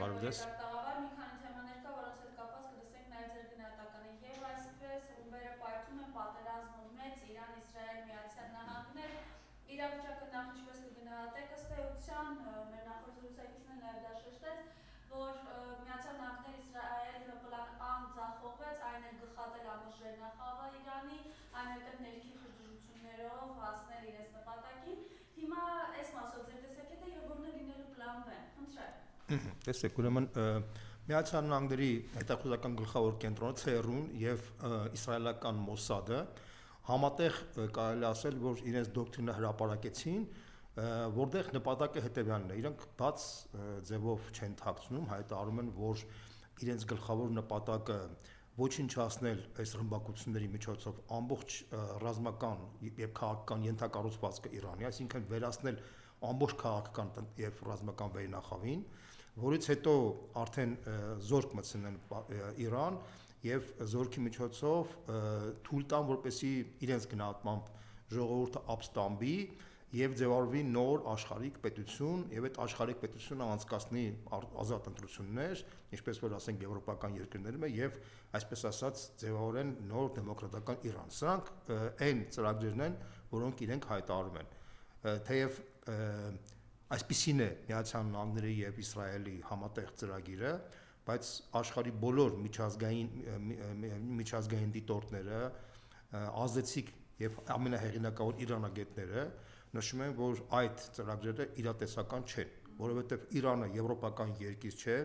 Բարև ձեզ։ Տաղավար մի քանի թեմաներ կա, որոնց հետ կապված կլսենք նաև ձեր գնահատականը։ Եվ այսպես ռումբերը պայթում են պատերազմում մեծ Իրան-Իսրայել Միացյալ Նահանգներ։ Իրավիճակը նախ ինչպես կգնահատեք, ըստ էության մեր նախորդ զրուցակիցն էլ նաև դա շեշտեց, որ Միացյալ Նահանգներ Իսրայել պլան A-ն ձախողվեց, այն էլ գխատել ամբողջ վերնախավը Իրանի, այնուհետև ներքին խժդժություններով հասնել իրենց նպատակին։ Հիմա այս մասով ձեր տեսակետը եւ որն է լինելու պլան B, խնդրեմ։ Տեսեք, ուրեմն Միացյալ Նահանգների հետախուզական գլխավոր կենտրոնը ՑՌ-ն եւ իսրայելական Մոսադը համատեղ կարելի ասել, որ իրենց դոկտրինը հրապարակեցին, որտեղ նպատակը հետեւյալն է. իրենք բաց ձևով չեն ཐակցնում, հայտարարում են, որ իրենց գլխավոր նպատակը ոչնչացնել այս ռմբակոծությունների միջոցով ամբողջ ռազմական եւ քաղաքական ենթակառուցվածքը Իրանի, այսինքն վերացնել ամբողջ քաղաքական եւ ռազմական վերնախավին, որից հետո արդեն զորք մտցնեն Իրան եւ զորքի միջոցով թույլ տան, որպեսզի իրենց գնահատմամբ ժողովուրդը ապստամբի եւ ձևավորվի նոր աշխարհիկ պետություն եւ այդ աշխարհիկ պետությունը անցկացնի ազատ ընտրություններ, ինչպես որ ասենք եվրոպական երկրներում է եւ այսպես ասած ձևավորեն նոր դեմոկրատական Իրան։ Սրանք այն ծրագրերն են, որոնք իրենք հայտարարում են։ Թեև այսպիսին է Միացյալ Նահանգների եւ Իսրայելի համատեղ ծրագիրը, բայց աշխարհի բոլոր միջազգային դիտորդները, ազդեցիկ եւ ամենահեղինակավոր իրանագետները նշում են, որ այդ ծրագրերը իրատեսական չեն, որովհետեւ Իրանը եվրոպական երկիր չէ,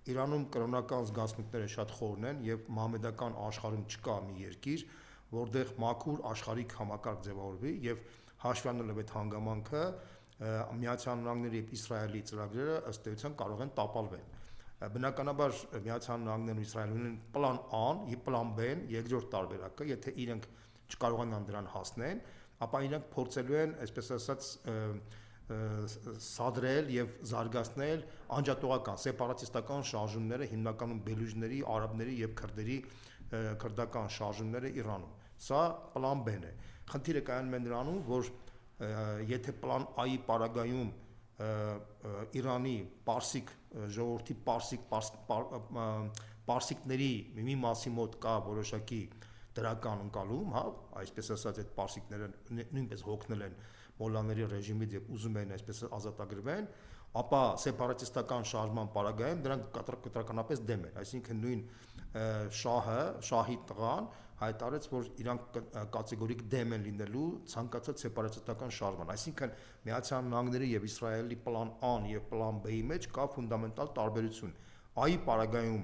Իրանում կրոնական զգացմունքները շատ խորն են եւ մահմեդական աշխարհում չկա մի երկիր, որտեղ մաքուր աշխարհիկ համակարգ ձևավորվի եւ հաշվառելով այդ հանգամանքը Միացյալ Նահանգների եւ Իսրայելի ծրագրերը ըստ էության կարող են տապալվել։ Բնականաբար Միացյալ Նահանգներն ու Իսրայելն ունեն պլան A-ն եւ պլան B-ն, երկրորդ տարբերակը, եթե իրենք չկարողանան դրան հասնել, ապա իրենք փորձելու են, այսպես ասած, սադրել եւ զարգացնել անջատողական սեպարատիստական շարժումները, հիմնականում բելուջների, արաբների եւ քրդական շարժումները Իրանում։ Սա պլան B-ն է։ Խնդիրը կայանում է նրանում, որ եթե պլան A-ի պարագայում Իրանի պարսիկ ժողովրդի պարսիկների մի մասի մոտ կա որոշակի դրական ընկալում, հա, այսպես ասած այդ պարսիկները նույնպես հոգնել են մոլլաների ռեժիմից եւ ուզում են այսպես ազատագրվեն, ապա սեպարատիստական շարժման պարագայում դրանք կտրականապես դեմ են, այսինքն նույն շահի տղան հայտարարեց, որ իրանք կատեգորիկ դեմ են լինելու ցանկացած սեպարատիստական շարժման, այսինքն Միացյալ Նահանգների եւ Իսրայելի պլան A-ն եւ պլան B-ի մեջ կա ֆունդամենտալ տարբերություն։ A-ի պարագայում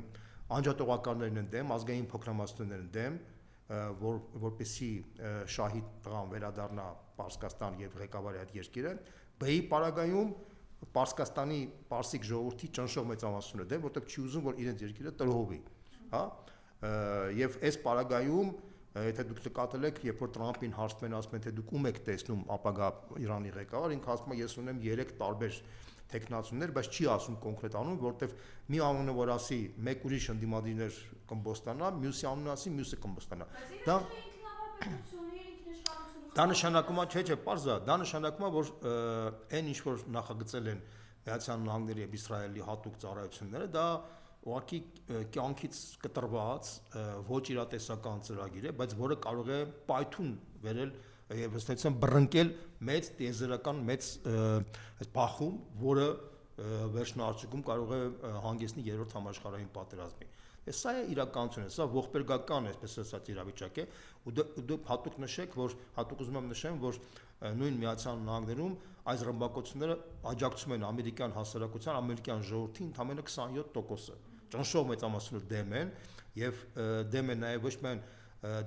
անջատողականներն են դեմ, ազգային փոքրամասնություններն են դեմ, որպեսի շահի տղան վերադառնա Պարսկաստան եւ ղեկավարի այդ երկիրը, B-ի պարագայում Պարսկաստանի պարսիկ ժողովրդի ճնշող մեծամասնությունը դեմ, որտեղ չի ուզում, որ իրենց երկիրը տրոհվի, հա, եւ այս պարագայում, եթե դուք նկատել եք, երբ որ Տրամփին հարցնում են, ասում են, թե դուք ում եք տեսնում ապագա Իրանի ղեկավար, ինքը ասում է, ես ունեմ 3 տարբեր տեխնացուներ, բայց չի ասում կոնկրետ անուն, որովհետեւ մի անունը որ ասի, մեկ ուրիշ ընդդիմադիրներ կըմբոստանա, մյուսի անունը ասի, մյուսը կըմբոստանա։ Դա նշանակում է, չէ, պարզ է, դա նշանակում է, որ այն ինչ որ նախագծել են Միացյալ Նահանգների եւ Իսրայելի հատուկ ծառայությունները, դա ուղղակի կյանքից կտրված ոչ իրատեսական ծրագիր է, բայց որը կարող է պայթուն վերել եւ ըստ բռնկել մեծ տիեզերական մեծ բախում, որը վերջնարդյունքում կարող է հանգեցնել երրորդ համաշխարհային պատերազմի։ Սա է իրականությունը, սա ողբերգական, այսպես ասած, իրավիճակ է, ու դուք հատուկ նշեք, որ հատուկ ուզում եմ նշեմ, որ նույն Միացյալ Նահանգներում այս ռմբակոծությունները աջակցում են ամերիկյան հասարակության, ամերիկյան ժողովրդի ընդամենը 27%-ը։ Ճնշող մեծամասնությունը դեմ են եւ դեմ են նաեւ ոչ միայն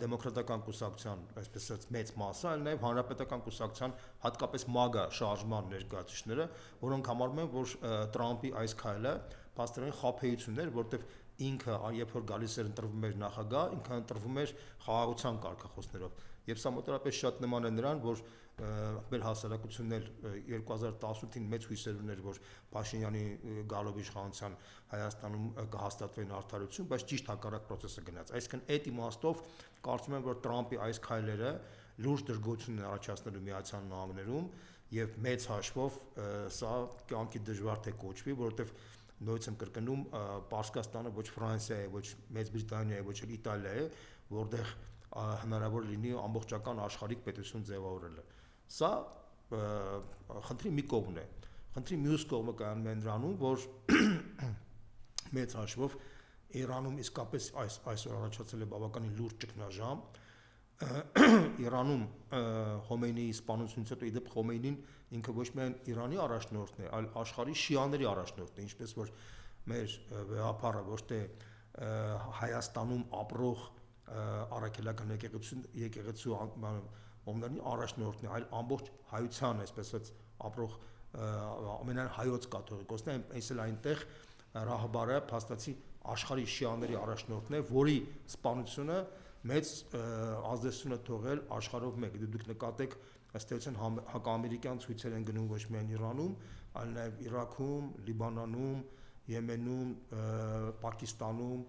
դեմոկրատական կուսակցության, այսպես ասած, մեծ մասը, այլ նաեւ հանրապետական կուսակցության, հատկապես MAGA շարժման ներկայացուցիչները, որոնք համարում են, որ Տրամփի այս քայլը փաստորեն խաբեություն էր, որտեղ ինքը երբ որ գալիս էր ընտրվում էր նախագահ, ինքը ընտրվում էր խաղաղության կարգախոսներով։ Եվ սա մոտավորապես շատ նման է նրան, որ մեր հասարակությունն էլ 2018-ին մեծ հույսեր ուներ, որ Փաշինյանի գալով իշխանության Հայաստանում կհաստատվեն արդարություն, բայց ճիշտ հակառակ process-ը գնաց։ Այսինքն այդ իմաստով կարծում եմ, որ Տրամփի այս քայլերը լուրջ դժգոհություն են առաջացնելու Միացյալ Նահանգներում եւ մեծ հաշվով սա կյանքի դժվար թե կոչվի, որովհետեւ նույնիսկ եմ կրկնում Պարսկաստանը ոչ Ֆրանսիա է, ոչ Մեծ Բրիտանիա է, ոչ էլ Իտալիա է, որտեղ հնարավոր լինի ամբողջական աշխարհիկ պետություն ձևավորելը։ Սա խնդրի մի կողմն է։ Խնդրի մյուս կողմը կայանում է նրանում, որ մեծ հաշվով Իրանում իսկապես այսօր առաջացել է բավականին լուրջ ճգնաժամ։ Իրանում Խոմեյնիի սպանությունից հետո իդեպ Խոմեյնին ինքը ոչ միայն Իրանի առաջնորդն է, այլ աշխարհի շիաների առաջնորդն է, ինչպես որ մեր վեհապարը ոչ թե Հայաստանում ապրող առաքելական եկեղեցու ումների առաջնորդն է, այլ ամբողջ հայության, այսպես ապրող ամենայն հայոց կաթողիկոսն է, այնպես էլ այնտեղ Ռահբարը փաստացի աշխարհի շիաների առաջնորդն է, որի սպանությունը մեծ ազդեցություն է թողել աշխարհով մեկ։ Դուք նկատեք, ըստ էության հակաամերիկյան ցույցեր են գնում ոչ միայն Իրանում, այլ նաև Իրաքում, Լիբանանում, Եմենում, Պակիստանում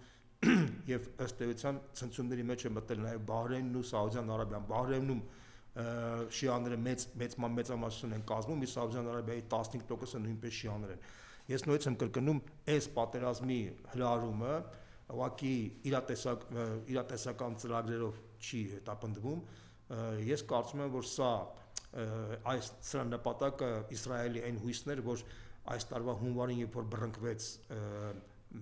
եւ ըստ էության ցնցումների մեջ է մտել նաև Բահրեյնն ու Սաուդյան Արաբիան։ Բահրեյնում շիաները մեծամասնություն են կազմում, իսկ Սաուդյան Արաբիայի 15%-ը նույնպես շիաներ են։ Ես նույնպես եմ կրկնում, այս պատերազմի հրահրումը ուղղակի իրատեսական ծրագրերով չի հետապնդվում։ Ես կարծում եմ, որ սրա նպատակը Իսրայելի այն հույսն էր, որ այս տարվա հունվարին, երբ որ բռնկվեց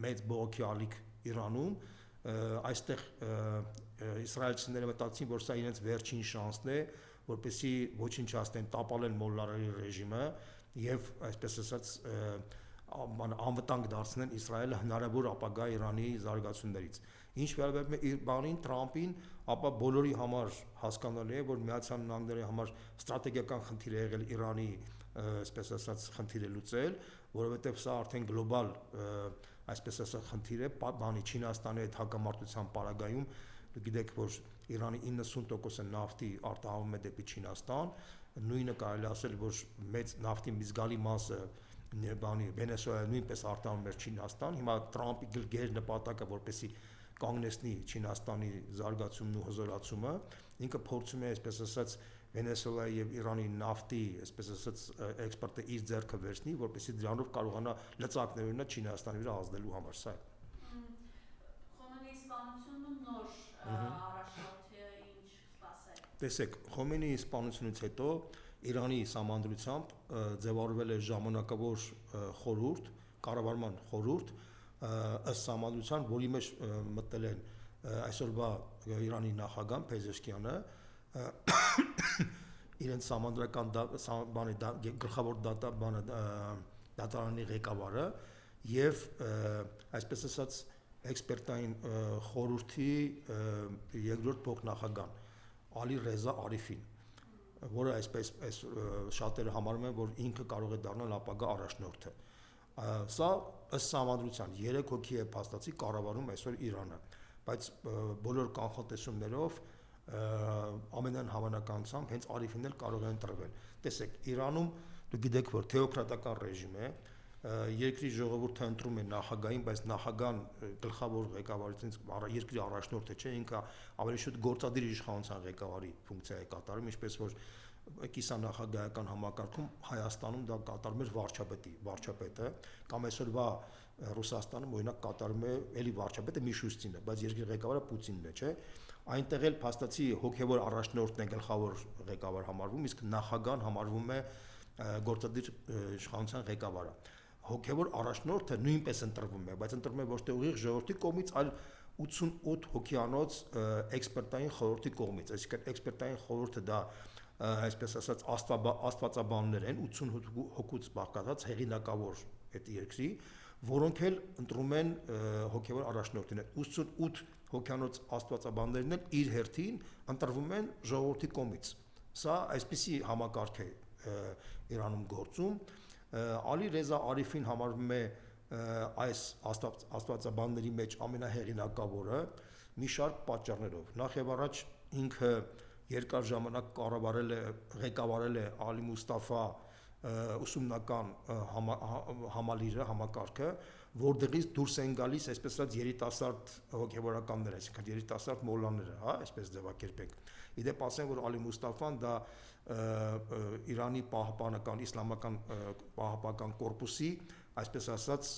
մեծ բողոքի ալիք Իրանում, այստեղ իսրայելցիները մտածեցին, որ սա իրենց վերջին շանսն է, որպեսզի ոչնչացնեն, տապալեն Մոլլարի ռեժիմը եւ այսպես ասած անվտանգ դարձնեն Իսրայելը հնարավոր ապագա Իրանի զարգացումներից։ Ինչ վերաբերում է բանին Թրամփին, ապա բոլորի համար հասկանալի է, որ Միացյալ Նահանգների համար ստրատեգիական խնդիր է եղել Իրանի, այսպես ասած, խնդիրը լուծել, որովհետև սա արդեն գլոբալ, այսպես ասած, խնդիր է, բանի Չինաստանի հետ հակամարտության պարագայում, դուք գիտեք, որ Իրանի 90% նավթի արտահանվում է դեպի Չինաստան, նույնը կարելի ասել, որ մեծ նավթի մի զգալի մասը Վենեսուելա նույնպես արտահանում էր Չինաստան։ Հիմա Թրամփի գեր նպատակը, որպեսզի կանգնեցնի Չինաստանի զարգացումն ու հզորացումը, ինքը փորձում է, այսպես ասած, Վենեսուելայի եւ Իրանի նավթի, այսպես ասած, էքսպորտը իր ձեռքը վերցնի, որպեսզի դրանով կարողանա լծակներ ունենա Չինաստանի վրա ազդելու համար, սա է։ Խոմեյնիի սպանությունն ու նոր առաջնորդը ինչ սպասել։ Տեսեք, Խոմեյնիի սպանությունից հետո Իրանի սահմանադրությամբ ձևավորվել է ժամանակավոր խորհուրդ, կառավարման խորհուրդ, ըստ սահմանադրության, որի մեջ մտել են այսօրվա Իրանի նախագահ Փեզեշքյանը, իրենց սահմանադրական գլխավոր դատարանի ղեկավարը եւ այսպես ասած էքսպերտային խորհրդի երկրորդ փոխնախագահ Ալի Ռեզա Արիֆին, որը այսպես շատերը համարում են, որ ինքը կարող է դառնալ ապագա առաջնորդը։ Սա ըստ սահմանադրության 3 հոգի է փաստացի կառավարում այսօր Իրանը, բայց բոլոր կանխատեսումներով ամենայն հավանականությամբ հենց Արիֆին էլ կարող է ընտրվել։ Տեսեք, Իրանում դուք գիտեք, որ թեոկրատական ռեժիմ է, երկրի ժողովուրդը ընտրում է նախագահին, բայց նախագահան գլխավոր ղեկավարությունից երկրի առաջնորդը չէ, ինքը ավելի շուտ գործադիր իշխանության ղեկավարի ֆունկցիա է կատարում, ինչպես որ կիսանախագահական համակարգում Հայաստանում դա կատարում էր վարչապետը, կամ այսօրվա Ռուսաստանում օրինակ կատարում է էլի վարչապետը Միշուստինը, բայց երկրի ղեկավարը Պուտինն է, չէ։ Այնտեղ էլ փաստացի հոգևոր առաջնորդն է գլխավոր ղեկավար համարվում, իսկ նախագահան համարվում է գործադիր իշխանության ղեկավարը։ Հոգևոր առաջնորդը նույնպես ընտրվում է, բայց ընտրվում է ոչ թե ուղիղ ժողովրդի կողմից, այլ 88 հոգյանոց էքսպերտային խորհրդի կողմից, այսինքն էքսպերտային խորհուրդը դա այսպես ասած աստվածաբաններ են, 88 հոգուց բաղկացած հեղինակավոր այդ երկրի, որոնք էլ ընտրում են հոգևոր առաջնորդին։ 88 հոգյանոց աստվածաբաններն էլ իր հերթին ընտրվում են ժողովրդի կողմից։ Սա այսպիսի համակարգ է Իրանում գործում։ Ալի Ռեզա Արիֆին համարվում է այս աստվածաբանների մեջ ամենահեղինակավորը մի շարք պատճառներով։ Նախ եւ առաջ ինքը երկար ժամանակ ղեկավարել է Ալի Մուստաֆա ուսումնական համակարգը, որտեղից դուրս են գալիս այսպես ասած երիտասարդ հոգևորականներ, այսինքն երիտասարդ մոլլաները, հա, այսպես ձևակերպենք։ Իդեպ ասեմ, որ Ալի Մուստաֆան դա Իրանի պահապանական իսլամական պահապանական կորպուսի այսպես ասած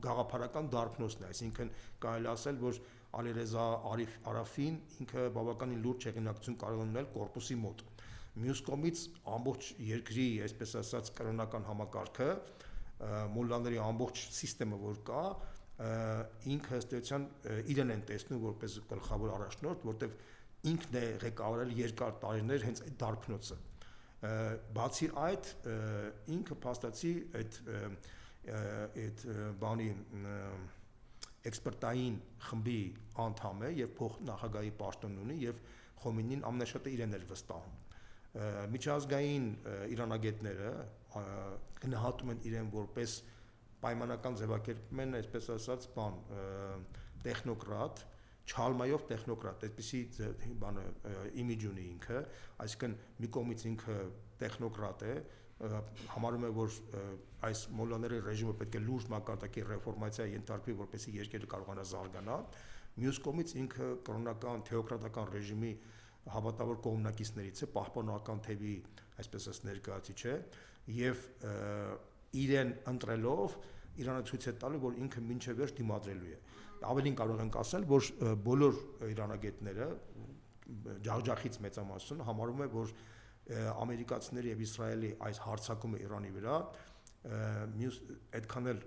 գաղափարական դարբնոցն է, այսինքն կարելի ասել, որ Ալիրեզա Արաֆին ինքը բավականին լուրջ հեղինակություն կարող ունել կորպուսի մոտ։ Մյուս կողմից ամբողջ երկրի, այսպես ասած, կրոնական համակարգը, մոլլաների ամբողջ համակարգը, որ կա, ինքը ըստեյության իրեն են տեսնում որպես գլխավոր առաջնորդ, որտեղ ինքն է ղեկավարել երկար տարիներ հենց այդ դարբնոցը։ Բացի այդ, ինքը փաստացի այդ բանի էքսպերտային խմբի անդամ է եւ փոխնախագահի պաշտոն ունի եւ Խոմեյնին ամենաշատը իրեն էր վստահում։ Միջազգային իրանագետները գնահատում են իրեն որպես պայմանական ձևակերպում են, այսպես ասած, տեխնոկրատ, չալմայով տեխնոկրատ, այսպեսի բանը իմիջ ունի ինքը, այսինքն մի կողմից ինքը տեխնոկրատ է, համարում է, որ այս մոլլաների ռեժիմը պետք է լուրջ մակարդակի ռեֆորմացիա ենթարկվի, որպեսզի երկիրը կարողանա զարգանալ, մյուս կողմից ինքը կրոնական, թեոկրատական ռեժիմի հավատավոր կողմնակիցներից է, պահպանողական թևի, այսպես ասած, ներկայացուցիչ է, եւ իրեն ընտրելով Իրանը ցույց է տալու, որ ինքը մինչև վերջ դիմադրելու է։ Ավելին կարող ենք ասել, որ բոլոր իրանագետները ջախջախից մեծամասնությունը համարում է, որ ամերիկացիների եւ Իսրայելի այս հարձակումը Իրանի վրա մյուս այդքան էլ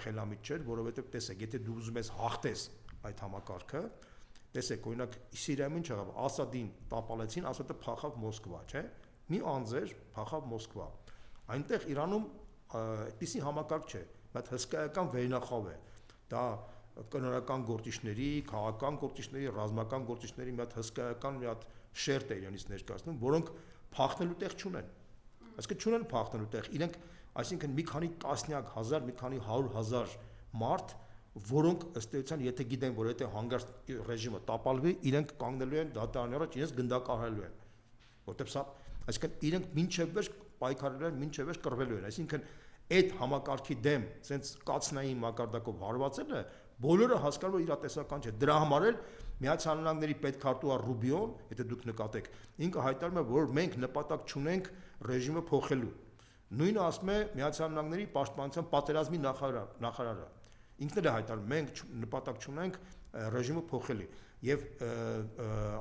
խելամիտ չէր, որովհետեւ տեսեք, եթե դու ուզում ես հաղթես այդ համակարգը, տեսեք, օրինակ Սիրիայում ինչ եղավ, Ասադին տապալեցին, Ասադը փախավ Մոսկվա, չէ՞։ Մի անձեր փախավ Մոսկվա։ Այնտեղ Իրանում այդպիսի համակարգ չէ, բայց հսկայական վերնախավ է։ Դա կրոնական գործիչների, քաղաքական գործիչների, ռազմական գործիչների մի հատ հսկայական մի հատ շերտ է իրենից ներկայացնում, որոնք փախնելու տեղ չունեն։ Այսինքն չունեն փախնելու տեղ, իրենք, այսինքն մի քանի տասնյակ հազար, մի քանի 100,000 մարդ, որոնք ըստ էության, եթե գիտեն, որ եթե հանգարց ռեժիմը տապալվի, իրենք կանգնելու են դատարանի առաջ, իրենց գնդակահարելու են։ Որտեղ սա, այսինքն իրենք մինչև վերջ պայքարելու են, մինչև վերջ կռվելու են, այսինքն այդ համակարգի դեմ ցենց կացնային մակարդակով հարվածելը բոլորը հասկանում են իրատեսական չէ։ Դրա համար էլ Միացյալ Նահանգների պետքարտուղար Ռուբիոն, եթե դուք նկատեք, ինքը հայտարարում է, որ մենք նպատակ չունենք ռեժիմը փոխելու։ Նույնը ասում է Միացյալ Նահանգների պաշտպանության պատերազմի նախարարը։ Ինքն էլ է հայտարարում, մենք նպատակ չունենք ռեժիմը փոխելու։ Եվ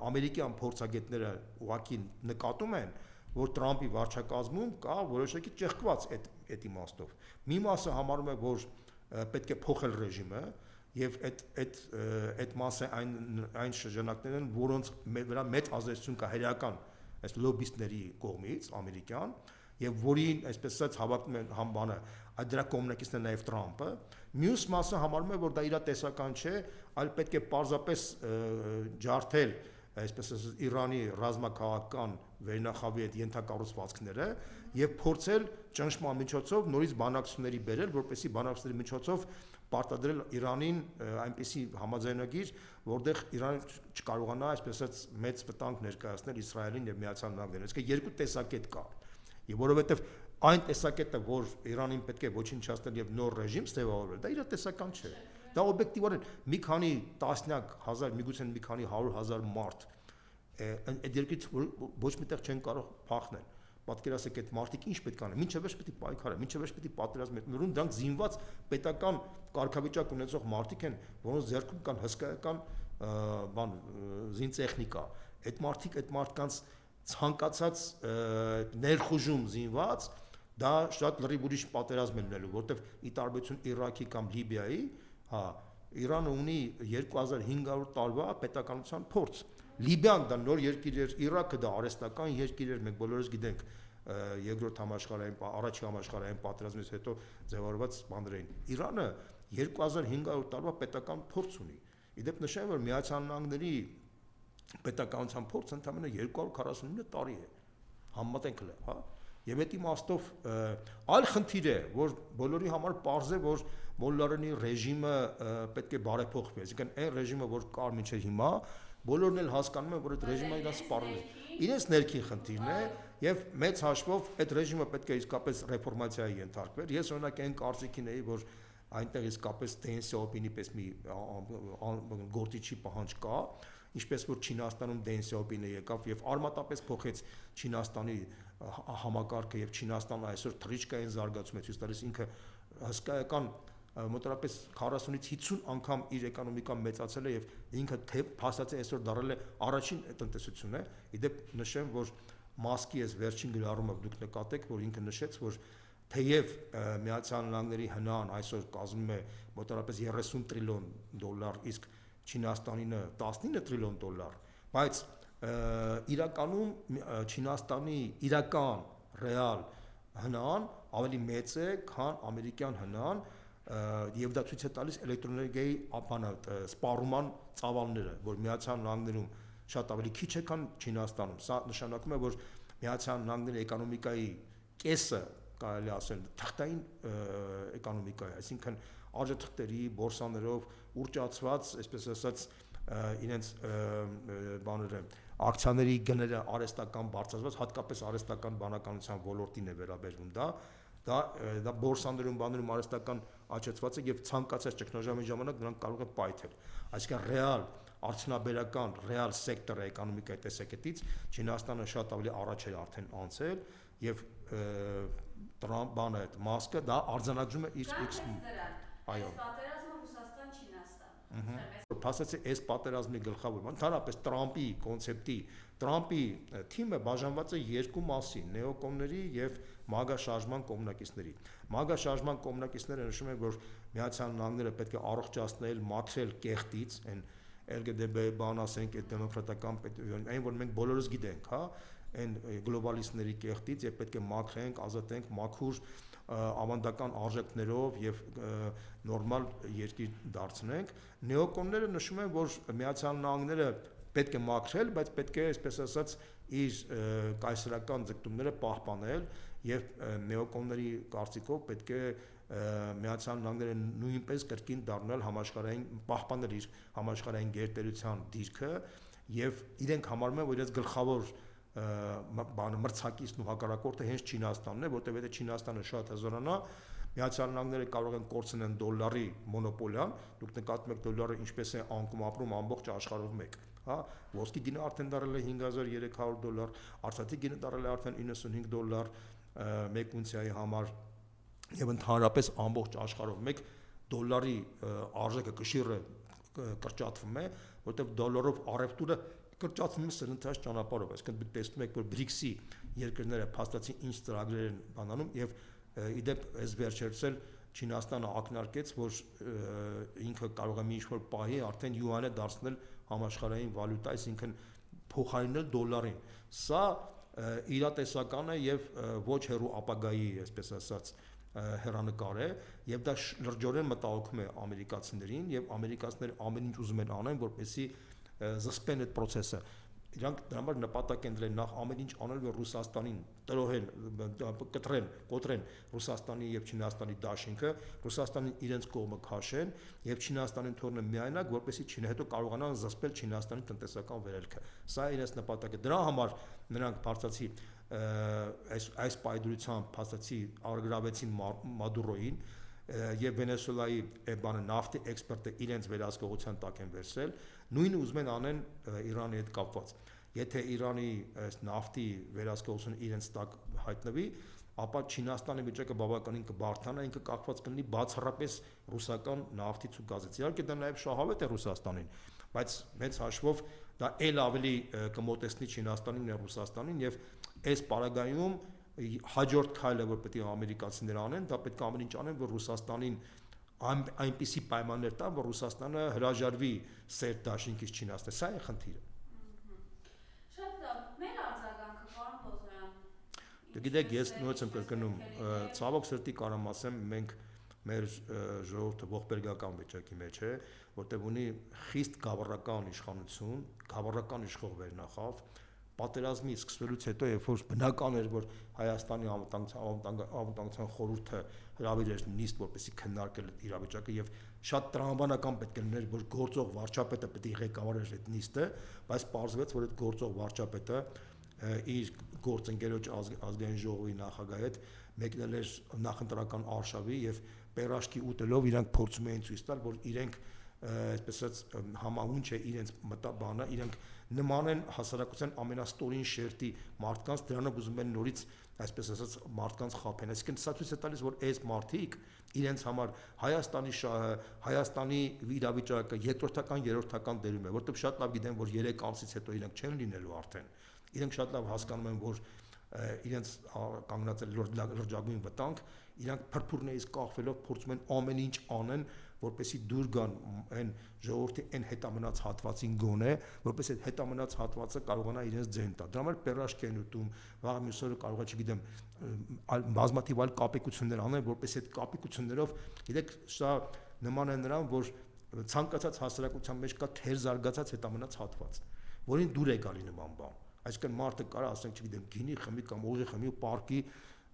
ամերիկյան փորձագետները ուղղակի նկատում են, որ Տրամպի վարչակազմում կա որոշակի ճեղքված այդ իմաստով։ Մի մասը համարում է, որ պետք է փոխել ռեժիմը, եւ այդ մասը այն շրջանակներն են, որոնց վրա մեծ ազդեցություն կա հերական այս լոբիստների կողմից ամերիկյան, եւ որին, այսպես ասած, հավակնում են համբանը, այդ դրա կողմնակիցն է նաեւ Տրամպը, մյուս մասը համարում է, որ դա իրատեսական չէ, այլ պետք է պարզապես ջարդել, այսպես ասած, Իրանի ռազմաքաղաքական վերնախավի այդ ենթակառուցվածքները եւ փորձել ճնշման միջոցով նորից բանակցությունների բերել, որպեսզի բանակցությունների միջոցով պարտադրել Իրանին այնպիսի համաձայնագիր, որտեղ Իրանը չկարողանա, այսպես ասած, մեծ վտանգ ներկայացնել Իսրայելին եւ Միացյալ Նահանգներին։ Այսինքն երկու տեսակետ կա։ Եվ որովհետեւ այն տեսակետը, որ Իրանին պետք է ոչնչացնել եւ նոր ռեժիմ ստեղծել, դա իրատեսական չէ։ Դա օբյեկտիվորեն մի քանի տասնյակ հազար, միգուցե մի քանի 100,000 մարդ այդ երկրից ոչ միտեղ չեն կարող փախնել։ Պատկերացեք այդ մարդիկ ինչ պետք է անեն, մինչև վերջ պետք է պայքարեն, մինչև վերջ պետք է պատերազմեն, որոնք դրանք զինված պետական կարգավիճակ ունեցող մարդիկ են, որոնց ձեռքում կան հսկայական զինտեխնիկա։ Այդ մարդկանց ցանկացած ներխուժում զինված, դա շատ լրիվ ուրիշ պատերազմ է լինելու, որտեղ ի տարբերություն Իրաքի կամ Լիբիայի, հա, Իրանը ունի 2500 տարվա պետականության փորձ։ Լիբիան դա նոր երկիր էր, Իրաքը դա արհեստական երկիր էր, մենք բոլորս գիտենք երկրորդ համաշխարհային, առաջին համաշխարհային պատերազմից հետո ձևավորված բաներին։ Իրանը 2500 տարվա պետական փորձ ունի։ Իդեպ նշեմ, որ Միացյալ Նահանգների պետականության փորձը ընդամենը 249 տարի է։ Համեմատենք հա։ Եվ այդ իմաստով այլ խնդիր է, որ բոլորի համար պարզ է, որ մոլլարանի ռեժիմը պետք է բարեփոխվի, այսինքն այն ռեժիմը, որ կար մինչև հիմա, բոլորն էլ հասկանում են, որ այդ ռեժիմը իրաց սպառել է։ Իրենց ներքին խնդիրն է եւ մեծ հաշվով այդ ռեժիմը պետք է իսկապես ռեֆորմացիայի ենթարկվեր։ Ես օրինակ այն կարծիքին էի, որ այնտեղ իսկապես Դեն Սյաոպինի պես մի գործիչի պահանջ կա, ինչպես որ Չինաստանում Դեն Սյաոպինը եկավ եւ արմատապես փոխեց Չինաստանի համակարգը եւ Չինաստանը այսօր թռիչքային զարգացում է ցույց տալիս ինքը հսկայական մոտավորապես 40-ից 50 անգամ իր էկոնոմիկան մեծացել է եւ ինքը փաստացի այսօր դարել է առաջին տնտեսություն է։ Իդեպ նշեմ, որ Մասկի այս վերջին գրառումը դուք նկատեք, որ ինքը նշեց, որ թեև Միացյալ Նահանգների հնան այսօր կազմում է մոտավորապես 30 տրիլիոն դոլար, իսկ Չինաստանինը 19 տրիլիոն դոլար, բայց իրականում Չինաստանի իրական ռեալ հնան ավելի մեծ է, քան ամերիկյան հնան, եւ դա ցույց է տալիս էլեկտրոէներգիայի սպառման ծավալները, որ Միացյալ Նահանգներում շատ ավելի քիչ է, քան Չինաստանում։ Սա նշանակում է, որ Միացյալ Նահանգների էկոնոմիկայի կեսը, կարելի ասել, թղթային էկոնոմիկա է, այսինքն արժեթղթերի, բորսաներով ուռճացված, այսպես ասած, իրենց բաները, ակցիաների գները արհեստական բարձրացված, հատկապես արհեստական բանականության ոլորտին է վերաբերվում դա բորսաներում բաներում արհեստական աճեցված է եւ ցանկացած ճգնաժամի ժամանակ նրանք կարող են պայթել։ Այսինքն ռեալ արդյունաբերական ռեալ սեկտորը էկոնոմիկայի տեսակետից Չինաստանը շատ ավելի առաջ է արդեն անցել եւ Տրամպը այդ Մասկը դա արձանագրում է իր այո պատերազմը Ռուսաստան-Չինաստան։ Փաստացի այս պատերազմի գլխավոր բան ընդհանրապես Տրամպի կոնցեպտի Տրամպի թիմը բաժանված է երկու մասի՝ նեոկոնների եւ MAGA շարժման կողմնակիցների։ MAGA շարժման կողմնակիցները նշում են, որ Միացյալ Նահանգները պետք է առողջացնել, մաքրել կեղտից, այն LGDB բան ասենք, այդ դեմոկրատական այն որ մենք բոլորս գիտենք, հա, այն գլոբալիստների կեղտից եւ պետք է մաքրենք, ազատենք, մաքուր ավանդական արժեքներով եւ նորմալ երկիր դարձնենք։ Նեոկոնները նշում են, որ Միացյալ Նահանգները պետք է մաքրել, բայց պետք է, այսպես ասած, իր կայսրական ձգտումները պահպանել եւ նեոկոնների կարծիքով պետք է Միացյալ Նահանգները նույնպես կրկին դառնալ համաշխարհային պահպանել իր համաշխարհային գերտերության դիրքը եւ իրենք համարում են, որ իրենց գլխավոր բանը մրցակիցն ու հակառակորդը հենց Չինաստանն է, որտեղ եթե Չինաստանը շատ հզորանա, Միացյալ Նահանգները կարող են կորցնեն դոլարի մոնոպոլիան, դուք նկատում եք դոլարը ինչպես է անկում ապրում ամբողջ աշխարհով մեկ, հա, ոսկի գինը արդեն դարել է $5300, արծաթի գինը դարել է արդեն $95 մեկ ունցիայի համար եւ ընդհանրապես ամբողջ աշխարհով մեկ դոլարի արժեքը կշիռը կրճատվում է, որտեղ դոլարով առևտուրը կրճատվում է սրընթաց ճանապարհով, այսինքն դուք տեսնում եք, որ BRICS-ի երկրները փաստացի ինչ ծրագրեր են բանանում եւ իդեպ այս վերջերս էլ Չինաստանը ակնարկեց, որ ինքը կարող է մի ինչ-որ պահի արդեն յուանը դարձնել համաշխարհային վալյուտա, այսինքն փոխարինել դոլարին։ Սա իրատեսական է եւ ոչ հեռու ապագայի, այսպես ասած, հեռանկար է եւ դա լրջորեն մտահոգում է ամերիկացիներին եւ ամերիկացիները ամեն ինչ ուզում են անեն, որպեսզի զսպեն այդ process-ը։ Իրանք դրա համար նպատակ են դրել նախ ամեն ինչ անել, որ Ռուսաստանին տրոհեն, կոտրեն Ռուսաստանի եւ Չինաստանի դաշինքը, Ռուսաստանին իրենց կողմը քաշեն եւ Չինաստանին թողնեն միայնակ, որպեսզի Չինը հետո կարողանան զսպել Չինաստանի տնտեսական վերելքը։ Սա իրենց նպատակը։ Դրա համար նրանք բարձացի այս պայդրությամբ փաստացի արգրավեցին Մադուրոին եւ Վենեսուելայի բանը նավթի էքսպորտը իրենց վերահսկողության տակ են վերցրել, նույնը ուզում են անեն Իրանի հետ կապված։ Եթե Իրանի նավթի վերահսկողությունը իրենց տակ հայտնվի, ապա Չինաստանի վիճակը բավականին կբարթանա, ինքը կախված կլինի բացառապես ռուսական նավթից ու գազից։ Իհարկե դա նաեւ շահավետ է Ռուսաստանին, բայց մեծ հաշվով դա ել ավելի կմոտեցնի Չինաստանին եւ Ռուսաստանին եւ այս պարագայում հաջորդ քայլը, որ պետք է ամերիկացիները անեն, դա պետք է ամեն ինչ անեն, որ Ռուսաստանին այնպիսի պայմաններ տան, որ Ռուսաստանը հրաժարվի սեր դաշինքից Չինաստանի։ Սա է խնդիրը։ Շատ լավ, մեր արձագանքը, պարոն Պոզոյան։ Դե գիտեք, ես նույնպես եմ կրկնում, ցավոք սրտի կարամ ասեմ, մենք մեր ժողովուրդը ողբերգական վիճակի մեջ է, որտեղ ունի խիստ գավառական իշխանություն, գավառական իշխող վերնախավ, պատերազմի սկսվելուց հետո, երբ որ բնական էր, որ Հայաստանի անվտանգության խորհուրդը հրավիրեր նիստ, որպեսզի քննարկել այդ իրավիճակը եւ շատ տրամաբանական պետք է լիներ, որ գործող վարչապետը պետք է ղեկավարեր այդ նիստը, բայց պարզվեց, որ այդ գործող վարչապետը իր գործընկերոջ ազգային ժողովի նախագահի հետ մեկնել էր նախընտրական արշավի եւ պերաշկի ուտելով իրանք փորձում էին ցույց տալ, որ իրենք այսպես ասած համահունչ է իրենց մտաբանը, իրենք նման են հասարակության ամենաստորին շերտի մարդկանց, դրանով ուզում են նորից այսպես ասած մարդկանց խաբեն, այսինքն սա ցույց է տալիս, որ այս մարդիկ իրենց համար Հայաստանի շահը, Հայաստանի իրավիճակը երկրորդական, երրորդական դերում է, որտեղ շատ լավ գիտեն, որ 3 ամսից հետո իրենք չեն լինելու արդեն, իրենք շատ լավ հասկանում են, որ իրենց կանգնած է լրջագույն վտանգ, իրանք փրփուրներից կախվելով փորձում են ամեն ինչ անեն, որպեսզի դուր գան այն ժողովրդի այն հետամնաց հատվածին գոնե, որպեսզի այդ հետամնաց հատվածը կարողանա իրենց ձեն տա։ Դրա համար պերաշկ են ուտում, վաղ մյուս օրը կարող է, չգիտեմ, բազմաթիվ այլ կապիկություններ անեն, որպեսզի այդ կապիկություններով, գիտեք, սա նման է նրան, որ ցանկացած հասարակության մեջ կա թեր զարգացած հետամնաց հատված, որին դուր է գալի նման բան։ Այսինքն մարդը կարա, ասենք, չգիտեմ, գինի խմի կամ օղի խմի ու պարկի,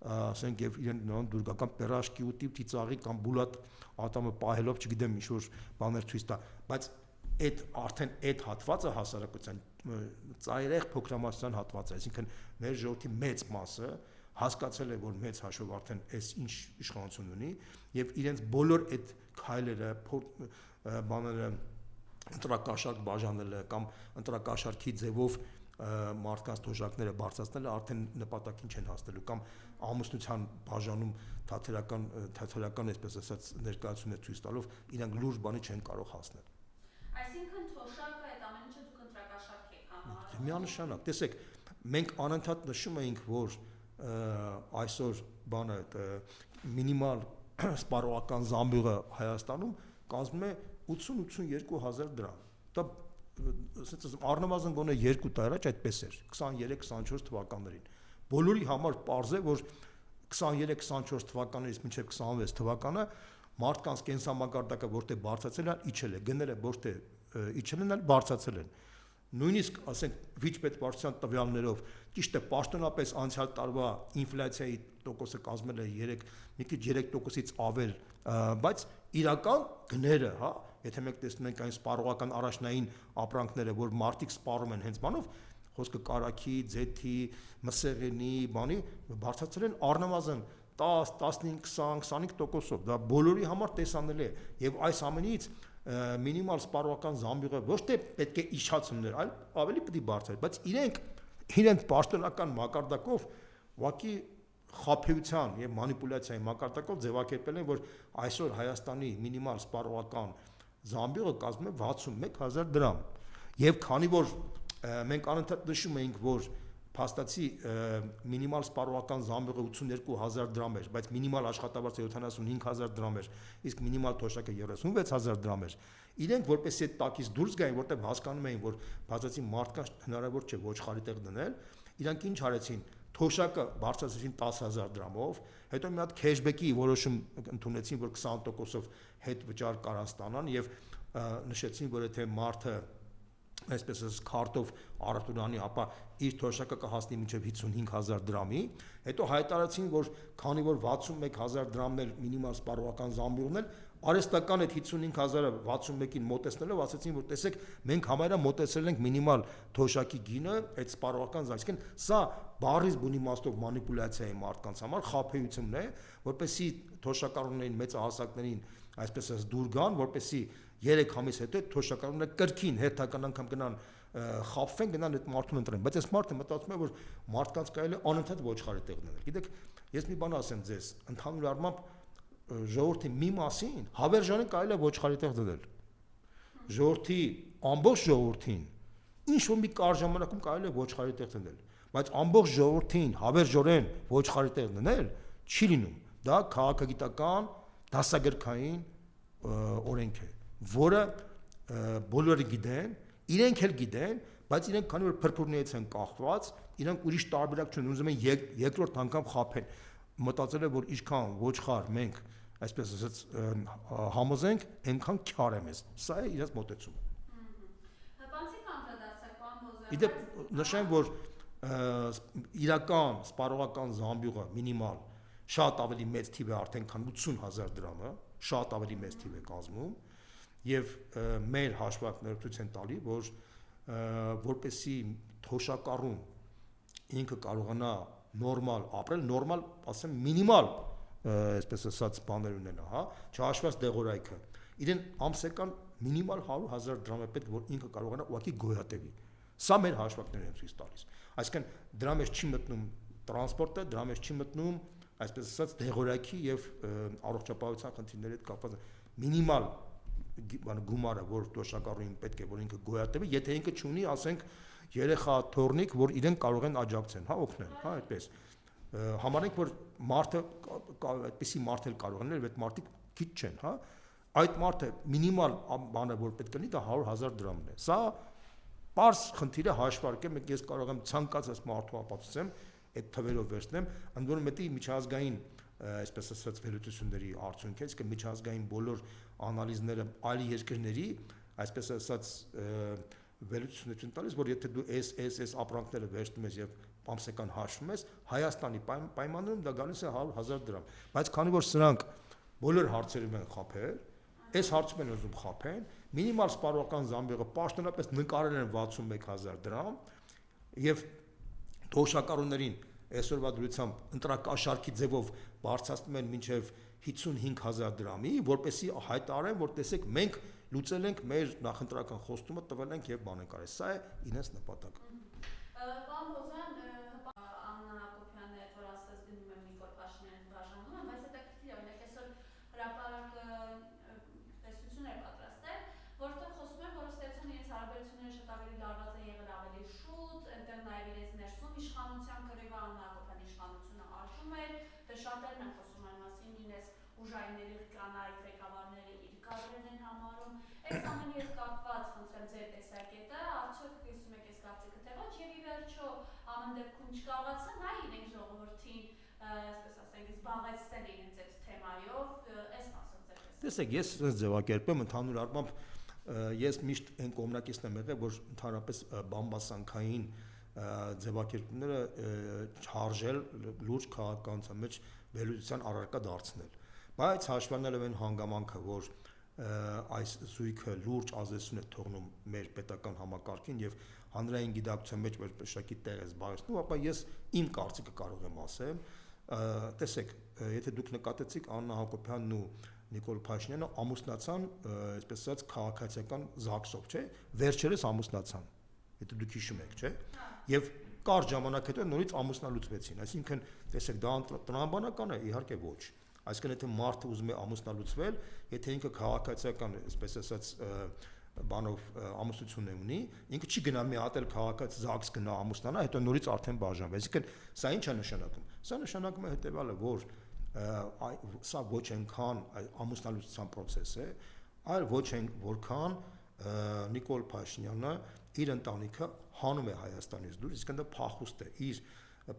ասենք, եւ իրեն նրան դուր գա կամ պերաշկի ուտի, ծիծաղի կամ բուլատ ատամը պահելով, չգիտեմ, ինչ-որ բաներ ցույց տա, բայց այդ արդեն այդ հատվածը հասարակության ծայրեղ փոքրամասնության հատվածը, այսինքն մեր ժողովրդի մեծ մասը հասկացել է, որ մեծ հաշվով արդեն այս ինչ իշխանություն ունի եւ իրենց բոլոր այդ քայլերը, բաները ընտրակաշարք բաժանելը կամ ընտրակաշարքի ձևով մարդկանց թոշակները բարձրացնելը արդեն նպատակին չեն հասնելու կամ ամուսնության բաժանում թաթերական այսպես ասած ներկայացումներ ցույց տալով իրանք լուրջ բանի չեն կարող հասնել։ Այսինքն թոշակը այդ ամեն ինչը դուք ընտրակաշարք եք համարում։ Միանշանակ, տեսեք, մենք անընդհատ նշում էինք, որ այսօր բանը մինիմալ սպառողական զամբյուղը Հայաստանում կազմում է 80-82 հազար դրամ։ Դա առնվազն գոնե 2 տարի առաջ այդպես էր 23-24 թվականներին բոլորի համար պարզ է որ 23-24 թվականներից մինչև 26 թվականը մարդկանց կենսամակարդակը որտեղ բարձրացել է իջել է գները որտեղ իջել են բարձրացել են նույնիսկ ասենք վիճպետվարության տվյալներով ճիշտ է պաշտոնապես անցյալ տարվա ինֆլյացիայի տոկոսը կազմել է 3 մի քիչ 3%-ից ավել բայց իրական գները հա եթե մենք տեսնում ենք այն սպառողական առաջնային ապրանքները, որ մարդիկ սպառում են հենց բանով, խոսքը կարագի, ձեթի, մսեղենի, բանի, բարձրացել են առնվազն 10, 15, 20, 25%-ով, դա բոլորի համար տեսանելի է, եւ այս ամենից մինիմալ սպառողական զամբյուղը ոչ թե պետք է իջացումներ, այլ ավելի պետք է բարձրացնել, բայց իրենք պաշտոնական մակարդակով ուղղակի խաբեության եւ մանիպուլյացիայի մակարդակով ձևակերպել են, որ այսօր Հայաստանի մինիմալ սպառողական զամբյուղը կազմում է 61000 դրամ եւ քանի որ մենք անընդհատ նշում էինք որ փաստացի մինիմալ սպառողական զամբյուղը 82000 դրամ էր բայց մինիմալ աշխատավարձը 75000 դրամ էր իսկ մինիմալ թոշակը 36000 դրամ էր իրենք որպեսզի այդ տակից դուրս գային որտեղ հասկանում էին որ բացացի մարդկանց հնարավոր չէ ոչխարի տեղ դնել իրանք ինչ արեցին թոշակը բարձրացրեցին 10000 դրամով, հետո մի հատ քեշբեքի որոշում ընդունեցին, որ 20%-ով հետ վճար կարան ստանան եւ նշեցին, որ եթե մարդը այսպես ասած քարտով առատուրանի, ապա իր թոշակը կհասնի մինչև 55000 դրամի, հետո հայտարարեցին, որ քանի որ 61000 դրամն էր մինիմալ սպառողական զամբյուղն էր, արհեստական այդ 55000-ը 61-ին մոտեցնելով ասացին, որ տեսեք, մենք համարյա մոտեցել ենք մինիմալ թոշակի գինը, այդ սպառողական զանգ, այսինքն սա բառից բուն իմաստով մանիպուլյացիա է մարդկանց համար, խաբեությունն է, որպեսզի թոշակառուներին մեծահասակներին այսպես ասած դուր գան, որպեսզի 3 ամիս հետո թոշակառուները կրկին հերթական անգամ գնան խաբվեն, գնան այդ մարդուն ընտրեն, բայց այս մարդը մտածում է, որ մարդկանց կարելի է անընդհատ ոչխարի տեղ դնել։ Գիտեք, ես մի բան ասեմ ձեզ, ընդհանուր առմամբ ժողովրդի մի մասին հավերժանին կարելի է ոչխարի տեղ դնել։ Ժողովրդի ամբողջ ժողովրդին ինչ որ մի կար ժամանակում կարելի է ոչխարի տեղ դնել, բայց ամբողջ ժողովրդին հավերժորեն ոչխարի տեղ դնել չի լինում։ Դա քաղաքագիտական դասագրքային օրենք է, որը բոլորը գիտեն, իրենք էլ գիտեն, բայց իրենք քանի որ փրփուրներից են կախված, իրենք ուրիշ տարբերակ չունեն, ուզում են երկրորդ անգամ խաբեն։ Մտածել է, որ ինչքան ոչխար մենք այսպես ասած համոզենք, այնքան քյար է մեզ։ Սա է իրենց մոտեցումը։ Հպանցիկ անդրադարձակ պարոն Բոզյան։ Իդեպ նշեմ, որ իրական սպառողական զամբյուղը մինիմալ շատ ավելի մեծ թիվ է արդեն քան 80000 դրամը, շատ ավելի մեծ թիվ է կազմում եւ մեր հաշվարկները ցույց են տալի, որ որպեսի թոշակառուն ինքը կարողանա նորմալ ապրել, նորմալ, ասեմ, մինիմալ այսպես ասած բաներ ունենա, հա, չհաշված դեղորայքը։ Իրեն ամսական մինիմալ 100,000 դրամ է պետք, որ ինքը կարողանա ուղղակի գոյատևի։ Սա մեր հաշվարկներն են ցույց տալիս։ Այսինքն դրա մեջ չի մտնում տրանսպորտը, դրա մեջ չի մտնում, այսպես ասած, դեղորայքի եւ առողջապահության խնդիրների հետ կապված մինիմալ գումարը, որ դոշակառուին պետք է, որ ինքը գոյատևի, եթե ինքը չունի, ասենք, երեխա թորնիկ, որ իրեն կարող են աջակցեն, հա, օգնել, հա, այդպես։ Համարենք, որ մարդը այդպիսի մարդ էլ կարող են, այդ մարդիկ քիչ չեն, հա։ Այդ մարդը մինիմալ բանը, որ պետք է լինի, դա 100,000 դրամն է։ Սա պարզ խնդիր է հաշվարկեմ, ես կարող եմ ցանկացած մարդու ապացուցեմ, այդ թվերով վերցնեմ, ընդ որում մետի միջազգային, այսպես ասած, վերլուծությունների արդյունք է, իսկ միջազգային բոլոր անալիզները այլ երկրների, այսպես ասած, վերլուծություններ տալիս, որ եթե դու այս ապրանքները վերցնում ես եւ ամսական հաշվում ես, Հայաստանի պայմաններում դա գալիս է 100,000 դրամ, բայց քանի որ սրանք բոլոր հարցերում են խաբել, այս հարցում են ուզում խաբեն, մինիմալ սպառողական զամբյուղը պաշտոնապես նկարել են 61,000 դրամ եւ թոշակառուներին այսօրվա դրությամբ ընտրակաշարքի ձևով բարձրացնում են մինչև 55,000 դրամի, որպեսզի հայտարարեն, որ տեսեք, մենք լուծել ենք մեր նախընտրական խոստումը, տվել ենք եւ բան ենք արել։ Սա է իրենց նպատակը։ Պարոն Բոզյան, Աննա Հակոբյանը այդ որ ասած գնում եմ Նիկոլ Փաշինյանին բաժանում եմ, բայց հետաքրքիր է, օրինակ այսօր հրապարակը տեսություն է պատրաստել, որտեղ խոսում են, որ ըստ իրենց հարաբերությունները շատ ավելի լարված են եղել ավելի շուտ, այնտեղ նաև իրենց ներսում իշխանության կռիվը Աննա Հակոբյանի իշխանությունը արժում էր, դե շատերն են խոսում այն մասին, ինձ ուժայինների կանայք ղեկավարները իր կադրերն են համարում, այս ամենի հետ կապված խնդրեմ ձեր տեսակետը, արդյոք հյուսում եք այս կարծիքը թե ոչ, եւ ի վերջո ամեն դեպքում չկարողացան հայ իրենք ժողովրդին, այսպես ասենք, զբաղեցնել իրենց այդ թեմայով, այս մասով ձեր տեսակետը։ Տեսեք, ես այս ձևակերպեմ ընդհանուր առմամբ ես միշտ այն կողմնակիցն եմ եղել, որ ընդհանրապես բամբասանքային ձևակերպումները չարժել լուրջ քաղաքականության մեջ վերլուծության առարկա դարձնել։ Բայց հաշվառնելով այն հանգամանքը, որ այս զույգը լուրջ ազդեցություն է թողնում մեր պետական համակարգին եւ հանրային գիտակցության մեջ որոշակի տեղ է զբաղեցնում, ապա ես իմ կարծիքը կարող եմ ասել, տեսեք, եթե դուք նկատեցիք Աննա Հակոբյանն ու Նիկոլ Փաշինյանը ամուսնացան, այսպես ասած, քաղաքացիական ԶԱԳՍ-ով, չէ՞, վերջերս ամուսնացան, եթե դուք հիշում եք, չէ՞, եւ կարճ ժամանակ հետո նորից ամուսնալուծվեցին, այսինքն, տեսեք, դա տրամաբանական է, իհարկե ոչ։ Այսինքն, եթե մարդը ուզում է ամուսնալուծվել, եթե ինքը քաղաքացիական, այսպես ասած, բանով ամուսնություն ունի, ինքը չի գնա մի հատ էլ քաղաքացի ԶԱԳՍ գնա ամուսնանա, հետո նորից արդեն բաժանվի։ Այսինքն, սա ինչ է նշանակում։ Սա նշանակում է հետեւյալը, որ սա ոչ այնքան ամուսնալուծության process է, այլ ոչ որքան Նիկոլ Փաշինյանը իր ընտանիքը հանում է Հայաստանից դուրս, իսկ դա փախուստ է, իր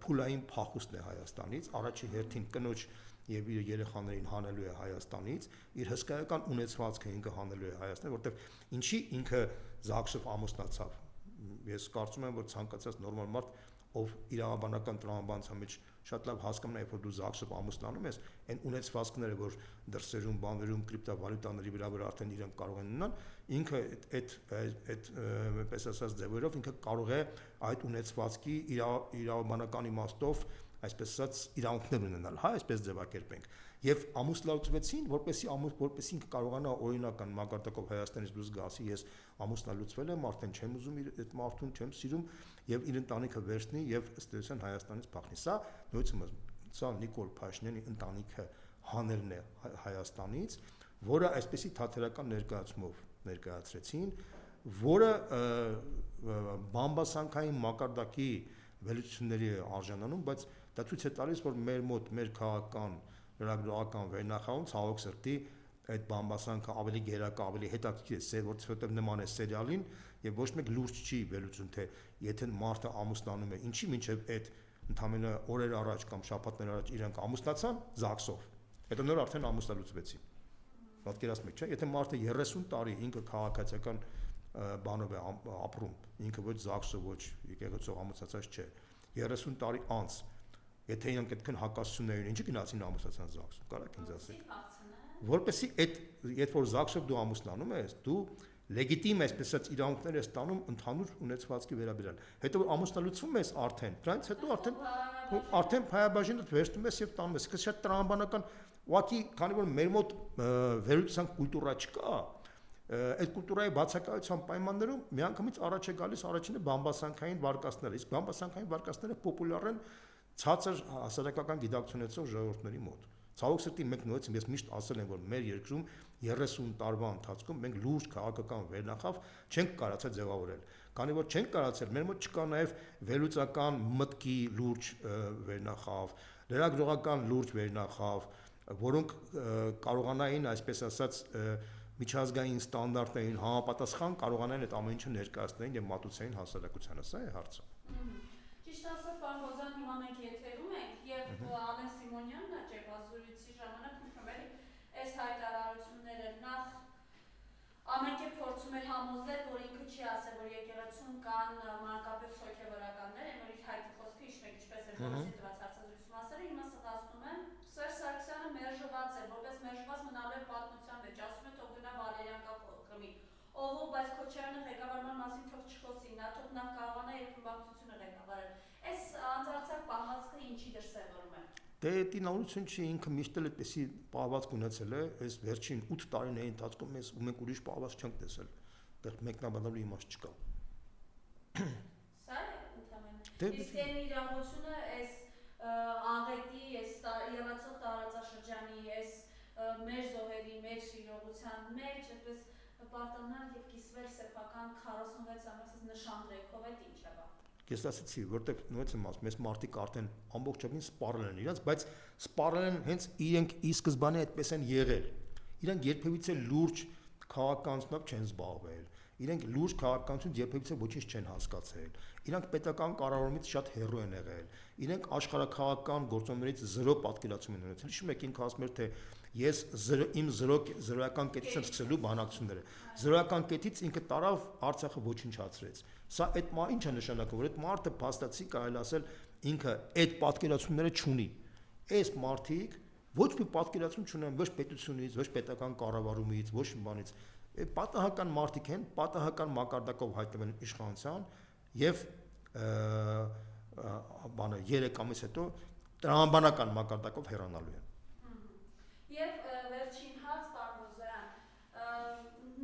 փուլային փախուստն է Հայաստանից, առաջի հերթին կնոջ եւ իր երեխաներին հանելու է Հայաստանից, իր հսկայական ունեցվածքը ինքը հանելու է Հայաստան, որտեվ ինչի ինքը ԶԱԳՍ-ով ամուսնացավ։ Ես կարծում եմ, որ ցանկացած նորմալ մարդ, ով իրավաբանական տրամաբանության մեջ շատ լավ հասկանում է, երբ որ դու ԶԱԳՍ-ով ամուսնանում ես, այն ունեցվածքները, որ դրսերում, բաներում, կրիպտովալյուտաների վրա արդեն իրենք կարող են ունենալ, ինքը այդ այնպես ասած ձևերով ինքը կարող է այդ ունեցվածքի իրավաբանական իմաստով այսպես ասած իրավունքներ ունենալ, հա, այսպես ձևակերպենք։ Եվ ամուսնալուծվեցին, որպեսզի ինքը կարողանա օրինական մակարդակով Հայաստանից դուրս գա, ասի ես ամուսնալուծվել եմ, արդեն չեմ ուզում այդ մարդուն, չեմ սիրում եւ իր ընտանիքը վերցնի եւ ըստ էության Հայաստանից փախնի։ Սա նույնիսկ սա Նիկոլ Փաշինյանի ընտանիքը հանելն է Հայաստանից, որը այսպեսի թատերական ներկայացումով ներկայացրեցին, որը բամբասանքային մակարդակի վերլուծությունների է արժանանում, բայց դա ցույց է տալիս, որ մեր մոտ մեր քաղաքական լրագրողական վերնախավում ցավոք սրտի այդ բամբասանքը ավելի գերակա, ավելի հետաքրքիր է, որովհետև նման է սերիալին եւ ոչ մեկ լուրջ չի վերլուծում, թե եթե մարդը ամուսնանում է, ինչի մինչեւ այդ ընդամենը օրեր առաջ կամ շաբաթներ առաջ իրանք ամուսնացան ԶԱԳՍ-ով, հետո նոր արդեն ամուսնալուծվեցին։ Պատկերացնում եք, չէ՞, եթե մարդը 30 տարի ինքը քաղաքացիական բանով է ապրում, ինքը ոչ ԶԱԳՍ-ով, ոչ եկեղեցով ամուսնացած չէ, 30 տարի անց, եթե իրանք այդքան հակասություններ ունեն, ինչի գնացին ամուսնացան ԶԱԳՍ-ով, կարա՞ք ինձ ասեք։ Որպեսզի այդ երբ որ ԶԱԳՍ-ով դու ամուսնանում ես, դու լեգիտիմ այսպես ասած իրավունքներ ես ստանում ընդհանուր ունեցվածքի վերաբերյալ։ Հետո որ ամուսնալուծվում ես արդեն, դրանից հետո արդեն փայաբաժինը վերցնում ես եւ տանում ես։ Դա շատ տրամաբանական, ուղղակի, քանի որ մեր մոտ վերլուծության կուլտուրա չկա, այդ կուլտուրայի բացակայության պայմաններում միանգամից առաջ է գալիս առաջինը բամբասանքային վարկածները, իսկ բամբասանքային վարկածները պոպուլյար են ցածր հասարակական գիտակցություն ունեցող ժողովուրդների մոտ։ Ցավոք սրտի մենք նույնիսկ ես միշտ ասել եմ, որ մեր երկրում 30 տարվա ընթացքում մենք լուրջ քաղաքական վերնախավ չենք կարողացել ձևավորել։ Քանի որ չենք կարողացել, մեր մոտ չկա նաև վերլուծական մտքի լուրջ վերնախավ, լրագրողական լուրջ վերնախավ, որոնք կարողանային, այսպես ասած, միջազգային ստանդարտներին համապատասխան կարողանային այդ ամեն ինչը ներկայացնեն եւ մատուցեին հասարակությանը, սա է հարցը։ Ճիշտ ասած, պարոն Բոզյան, հիմա մենք եթերում ենք եւ Ալեն Սիմոնյանն ճեպազորույցի ժամանակ ինքնուրույն այս հայտարարությունները նախ ամենքե փորձում էր համոզել, որ ինքը չի ասել, որ եկեղեցում կան մանկաբերդ հոգեվորականներ, այն որ իր հայտնի խոսքը ինչպես էր փորձի տված հարցազրույցում ասել, հիմա ստացվում եմ Սերժ Սարգսյանը մերժված է, որպես մերժված մնալու է պատմության մեջ, ասում է թող գնա Վալերիան կրմի, ով բայց Քոչարյանը ղեկավարման մասին թող չխոսի, նա թող նախ կարողանա երկրպագությունը ղեկավարել։ Այս անդրադարձակ պահվածքը ինչի դրսևորում է։ Դե տինավորություն չի, ինքը միշտ էլ այդպեսի պահվածք ունեցել է, այս վերջին 8 տարիների ընթացքում մենք ուրիշ պահվածք չենք տեսել, դեռ մեկնաբանելու իմաստ չկա։ Սա է ընդհանրապես։ Իսկ այն իրողությունը այս աղետի, այս իրավացող տարածաշրջանի, այս մեր զոհերի, մեր իրողության մեջ այդպես պարտանալ եւ կիսվել սեփական 46 ամսից նշանдрեքով այդ ինչ է բա։ Ես ասացի, որտեղ նույնպես եմ ասում, մեզ մարդիկ արդեն ամբողջովին սպառել են իրենց, բայց սպառել են հենց իրենք ի սկզբանե այդպես են եղել։ Իրենք երբևիցե լուրջ քաղաքականությամբ չեն զբաղվել։ Իրենք լուրջ քաղաքականություն երբևիցե ոչինչ չեն հասկացել։ Իրանք պետական կառավարումից շատ հեռու են եղել։ Իրենք աշխարհակաղակական գործոններից զրո պատկերացում են ունեցել։ Հիշում եք ինքը ասում էր, թե ես իմ զրոյական կետից եմ սկսելու բանակցությունները։ Զրոյական կետից ինքը տարավ Արցախը ոչնչացրեց։ Սա այդ ինչ է նշանակում, որ այդ մարդը փաստացի կարելի ասել ինքը այդ պատկերացումները չունի։ Այս մարդիկ ոչ մի պատկերացում չունեն ոչ պետությունից, ոչ պետական կառավարումից, ոչ մի բանից։ Պատահական մարդիկ են, պատահական մակարդակով հայտնվել են իշխանության եւ 3 ամիս հետո տրամաբանական մակարդակով հեռանալու են։ Եվ վերջին հարց Պարբոզյան,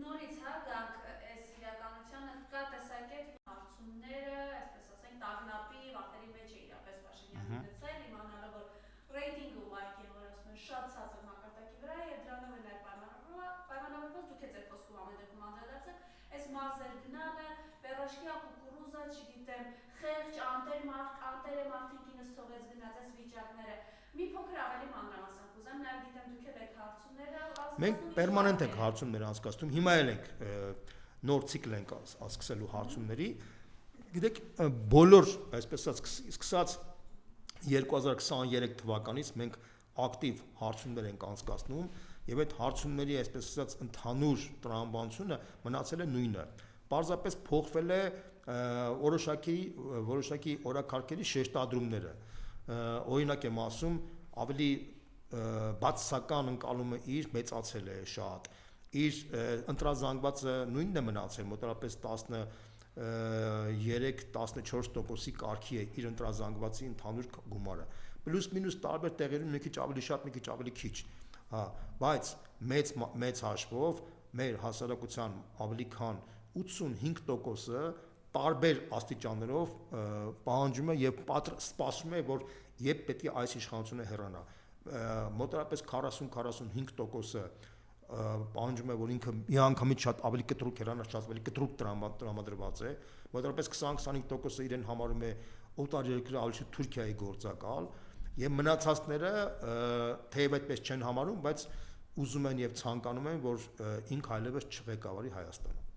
նորից գանք այս իրականությանը կա տեսակետ հարցումները, այսպես ասենք, տագնապի վախերի մեջ է իրապես Փաշինյանը ունեցել, իմանալով որ ռեյտինգը ուղղակի որ ասում են շատ ցածր մակարդակի վրա է, եւ դրանով է նաև պայմանավորված դուք եք ձեր խոսքում ամեն դեպքում անդրադարձել, այս մարզեր գնալը, Պերոշկիա, կուկուրուզա, չգիտեմ, խեղճ, անտեր մարդիկ ինձ թողեց գնաց այս վիճակները։ Մի փոքր ավելի մանրամասն կուզեմ, նաև գիտեմ դուք եք հարցումները անցկացնում։ Մենք պերմանենտ ենք հարցումներ անցկացնում, հիմա էլ ենք նոր ցիկլ ենք սկսելու հարցումների։ Գիտեք, բոլոր, այսպես ասած, սկսած 2023 թվականից մենք ակտիվ հարցումներ ենք անցկացնում եւ այդ հարցումների, այսպես ասած, ընդհանուր տրամաբանությունը մնացել է նույնը։ Պարզապես փոխվել է որոշակի օրակարգերի շեշտադրումները։ Օրինակ եմ ասում, ավելի բացասական ընկալումը իր մեծացել է շատ, իր ընտրազանգվածը նույնն է մնացել, մոտավորապես 13-14%-ի կարգի է իր ընտրազանգվածի ընդհանուր գումարը։ Պլյուս մինուս տարբեր տեղերում մի քիչ ավելի շատ, մի քիչ ավելի քիչ։ Հա, բայց մեծ հաշվով մեր հասարակության ավելի քան 85%-ը տարբեր աստիճաններով պահանջում է եւ սպասում է, որ երբ պետք է այս իշխանությունը հեռանա։ Մոտավորապես 40-45%-ը պահանջում է, որ ինքը միանգամից շատ ավելի կտրուկ հեռանա, շատ ավելի կտրուկ տրամադրված է։ Մոտավորապես 20-25%-ը իրեն համարում է օտարերկրյա ալիչի Թուրքիայի գործակալ, եւ մնացածները թեև այդպես չեն համարում, բայց ուզում են եւ ցանկանում են, որ ինքը այլևս չղեկավարի Հայաստանը։